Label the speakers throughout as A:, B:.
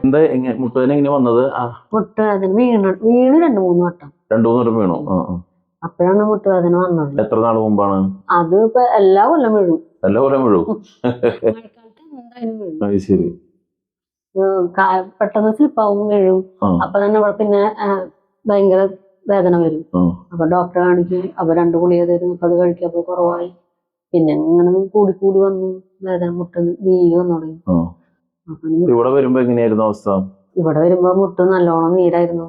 A: എന്താ മുട്ടുവേദന എങ്ങനെ വന്നത്?
B: മുട്ടുവേദന വീണ് 2-3 വട്ടം.
A: 2-3 വട്ടം വീണു.
B: അപ്പോഴാണ് മുട്ടുവേദന വന്നത്.
A: എത്ര നാൾ മുമ്പാണ്?
B: അത് ഇപ്പൊ എല്ലാ കൊല്ലം വീഴും.
A: എല്ലാ കൊല്ലം വീഴും.
B: മഴക്കാലത്ത് എന്തായാലും വീഴും.
A: ശരി.
B: പെട്ടെന്ന് സ്ലിപ്പാവും വീഴും. അപ്പൊ തന്നെ പിന്നെ ഭയങ്കര വേദന വരും. അപ്പൊ ഡോക്ടറെ കാണിക്കും. അപ്പൊ 2 ഗുളിക തരും. അപ്പൊ അത് കഴിക്കപ്പോ കുറവായി. പിന്നെ ഇങ്ങനെ കൂടി വന്നു വേദന. മുട്ടിന് നീര് വന്നു തുടങ്ങി.
A: ഇവിടെ വരുമ്പോ എങ്ങനെയായിരുന്നു അവസ്ഥ?
B: ഇവിടെ വരുമ്പോ മുട്ട് നല്ലോണം നീരായിരുന്നു.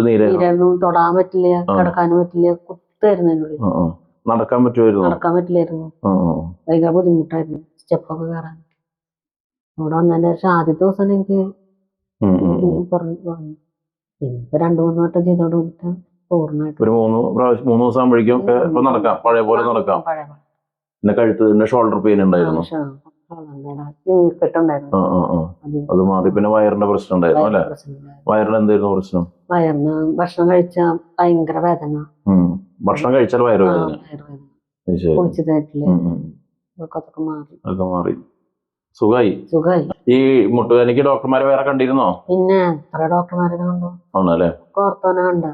B: നീരായിരുന്നു. തൊടാൻ പറ്റില്ല, കിടക്കാനും പറ്റില്ല. കുത്തായിരുന്നു.
A: നടക്കാൻ പറ്റുമായിരുന്നു?
B: നടക്കാൻ പറ്റില്ലായിരുന്നു. ഭയങ്കര ബുദ്ധിമുട്ടായിരുന്നു സ്റ്റെപ്പൊക്കെ കയറാൻ. ഇവിടെ വന്നതിന്റെ ശേഷം ആദ്യത്തെ ദിവസം എനിക്ക് പറഞ്ഞു. പിന്നെ 2-3 വട്ടം ചെയ്തോണ്ട് കൂടിയിട്ട് പൂർണ്ണമായിട്ട്
A: ഒരു 3 ദിവസം ആകുമ്പോഴേക്കും നടക്കാം, പഴയ പോലെ നടക്കാം. പിന്നെ കഴുത്ത് ഷോൾഡർ പെയിൻ ഉണ്ടായിരുന്നു. അത് മാറി. പിന്നെ വയറിന്റെ പ്രശ്നം ഉണ്ടായിരുന്നു അല്ലെ? വയറിന് എന്തായിരുന്നു പ്രശ്നം?
B: വയറിന് ഭക്ഷണം കഴിച്ചാൽ ഭയങ്കര വേദന.
A: ഭക്ഷണം കഴിച്ചാൽ വയറ് വേദന. അതൊക്കെ മാറി. സുഖായി. ഈ മുട്ടുവേദനയ്ക്ക് ഡോക്ടർമാരെ വേറെ കണ്ടിരുന്നോ?
B: പിന്നെ ഡോക്ടർമാരെ കണ്ടു.
A: ആണല്ലേ?
B: കോർത്തോനെ കണ്ട്.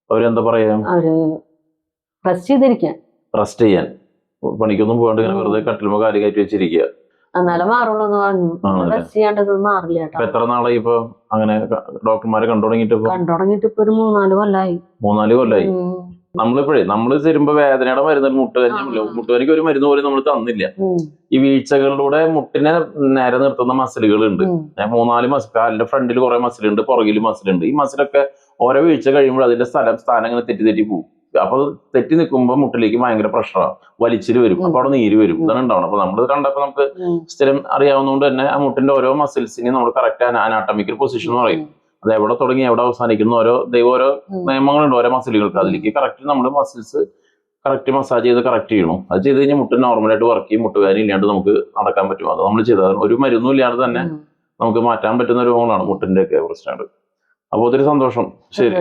A: അവരെന്താ പറയാ?
B: അവര്
A: റെസ്റ്റ് ചെയ്യാൻ, പണിക്കൊന്നും പോകാണ്ട് ഇങ്ങനെ വെറുതെ കട്ടിലുമ്പോ കാല് കയറ്റി വെച്ചിരിക്കുക.
B: എന്നാലും മാറുള്ളൂ എന്ന് പറഞ്ഞു. റെസ്റ്റ് ചെയ്യാണ്ടത് മാറില്ല.
A: എത്ര നാളായി ഇപ്പൊ അങ്ങനെ ഡോക്ടർമാരെ കണ്ടു തുടങ്ങിയിട്ട്?
B: ഇപ്പൊ ഒരു 3-4 കൊല്ലായി.
A: 3-4 കൊല്ലായി. നമ്മള് തരുമ്പോ വേദനയുടെ മരുന്ന് മുട്ടുവേദനയ്ക്ക് ഒരു മരുന്ന് പോലും നമ്മൾ തന്നില്ല. ഈ വീഴ്ചകളിലൂടെ മുട്ടിനെ നേരെ നിർത്തുന്ന മസിലുകളുണ്ട്. 3-4 മസിൽ, കാലിന്റെ ഫ്രണ്ടിൽ കുറെ മസിലുണ്ട്, പുറകിൽ മസിലുണ്ട്. ഈ മസിലൊക്കെ ഓരോ വീഴ്ച കഴിയുമ്പോൾ അതിന്റെ സ്ഥാനം ഇങ്ങനെ തെറ്റി പോകും. അപ്പൊ തെറ്റി നിൽക്കുമ്പോ മുട്ടിലേക്ക് ഭയങ്കര പ്രഷറാണ്, വലിച്ചില് വരും. അപ്പൊ അവിടെ നീര് വരും. ഇതാണ് ഉണ്ടാവണം. അപ്പൊ നമ്മൾ കണ്ടപ്പോ നമുക്ക് സ്ഥിരം അറിയാവുന്നതുകൊണ്ട് തന്നെ ആ മുട്ടിന്റെ ഓരോ മസിൽസിനെയും നമ്മൾ കറക്റ്റ് അനാട്ടമിക്കൽ പൊസിഷൻ എന്ന് പറയും. അത് എവിടെ തുടങ്ങി എവിടെ അവസാനിക്കുന്നു, ഓരോ നിയമങ്ങളുണ്ട് ഓരോ മസിലുകൾക്ക്. അതിലേക്ക് കറക്റ്റ് നമ്മൾ മസിൽസ് കറക്റ്റ് മസാജ് ചെയ്ത് കറക്റ്റ് ചെയ്യണം. അത് ചെയ്ത് കഴിഞ്ഞാൽ മുട്ട് നോർമലായിട്ട് വർക്ക് ചെയ്യും. മുട്ടുവേദന ഇല്ലാണ്ട് നമുക്ക് നടക്കാൻ പറ്റും. അത് നമ്മൾ ചെയ്താൽ ഒരു മരുന്നും ഇല്ലാണ്ട് തന്നെ നമുക്ക് മാറ്റാൻ പറ്റുന്ന രോഗങ്ങളാണ് മുട്ടിന്റെ ഒക്കെ പ്രശ്നങ്ങൾ. അപ്പോൾ ഒത്തിരി സന്തോഷം. ശരി.